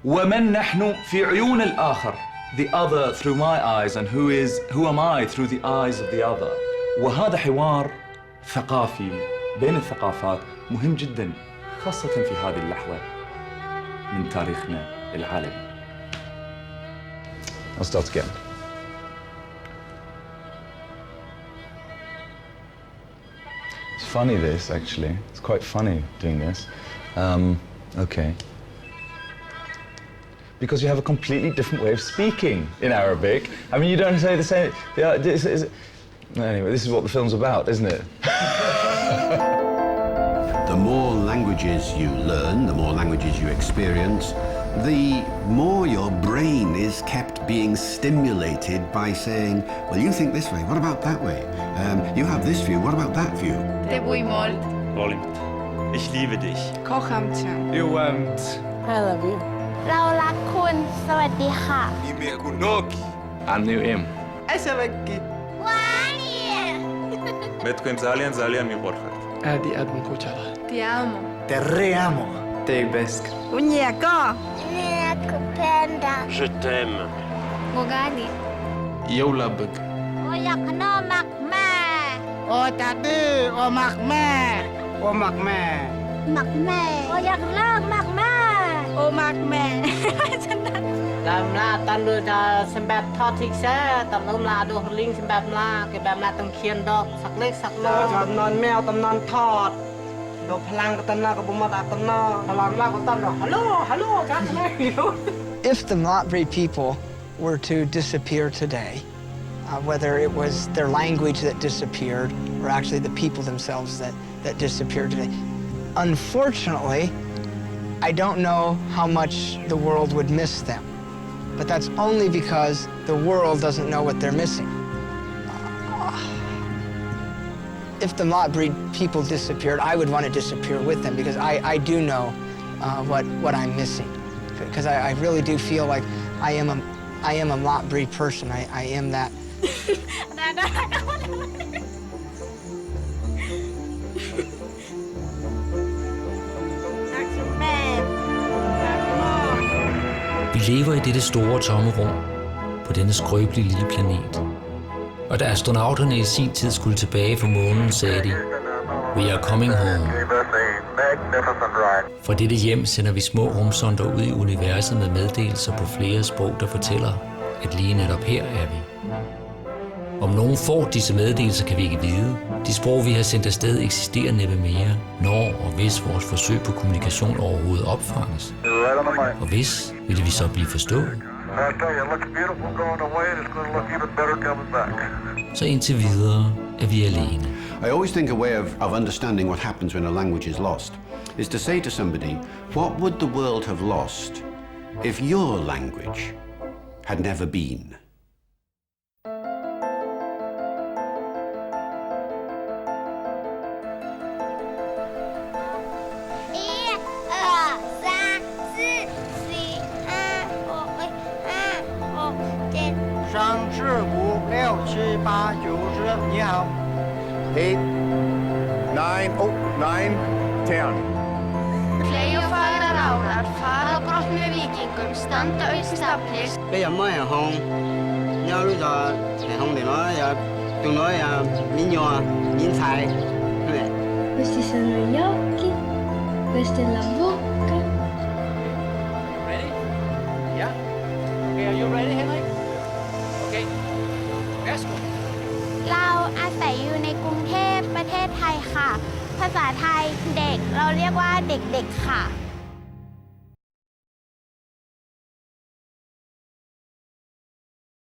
ومن نحن في عيون الآخر? The other through my eyes, and who am I through the eyes of the other. وهذا حوار ثقافي بين الثقافات مهم جدا، خاصة في هذه اللحظة من تاريخنا العالمي. I'll start again. It's funny this, actually. It's quite funny doing this. Okay. Because you have a completely different way of speaking in Arabic. I mean, you don't say the same. Anyway, this is what the film's about, isn't it? The more languages you learn, the more languages you experience, the more your brain is kept being stimulated by saying, well, you think this way, what about that way? You have this view, what about that view? Bollywood. Ich liebe dich. Kocham cię. You want... I love you. เรารักคุณ สวัสดีค่ะ I'm new im. بيتكم زاليان mi borhat. Adi admin kuchala. Ti amo. Te reamo. Te besk. Unyeko. Nakupenda. Je t'aime. Mogani. Yo labig. Oyakno makma. O tadu o makma. O makma. Makma. Oyakno makma. O makma. តាមឡាតាន់ដូចសម្រាប់ថតធីកសាតាមនោះឡាដូចលីងសម្រាប់ឡាគេបែបឡាទាំងខៀនដកសាក់លេខសាក់ឡតំណនមែវតំណនថតដល់พลังក៏តំណក៏បំមកតំណพลังឡាក៏តំណ hello កាត់ណា If the Mlatri people were to disappear today, whether it was their language that disappeared or actually the people themselves that disappeared today, unfortunately, I don't know how much the world would miss them. But that's only because the world doesn't know what they're missing. If the Mlatri people disappeared, I would want to disappear with them because I do know what I'm missing. Because I really do feel like I am a Mlatri person. I am that. Vi lever i dette store tomme rum på denne skrøbelige lille planet. Og da astronauterne i sin tid skulle tilbage fra månen, sagde de, "We are coming home." Fra dette hjem sender vi små rumsonder ud i universet med meddelelser på flere sprog, der fortæller, at lige netop her er vi. Om nogen får disse meddelelser, kan vi ikke vide. De sprog, vi har sendt afsted, eksisterer næppe mere, når og hvis vores forsøg på kommunikation overhovedet opfanges. Og hvis, ville vi så blive forstået? Så indtil videre er vi alene. I always think a way of understanding what happens when a language is lost is to say to somebody, what would the world have lost if your language had never been? Eight, 9, 9, 10. Fley og fagrar árar fara brott með vikingum, standa upp staflis. Bây giờ mới ở hông, nhau lúc giờ thì hông thì nói giờ tôi nói lý nhòa, nhìn thai. Questi sono gli occhi, questa è la bocca. Ready? Yeah. Okay, are you ready, Henrik? Okay. Let's go. เราอาศัยอยู่ในกรุงเทพประเทศไทยค่ะ ภาษาไทยเด็กเราเรียกว่าเด็กๆค่ะ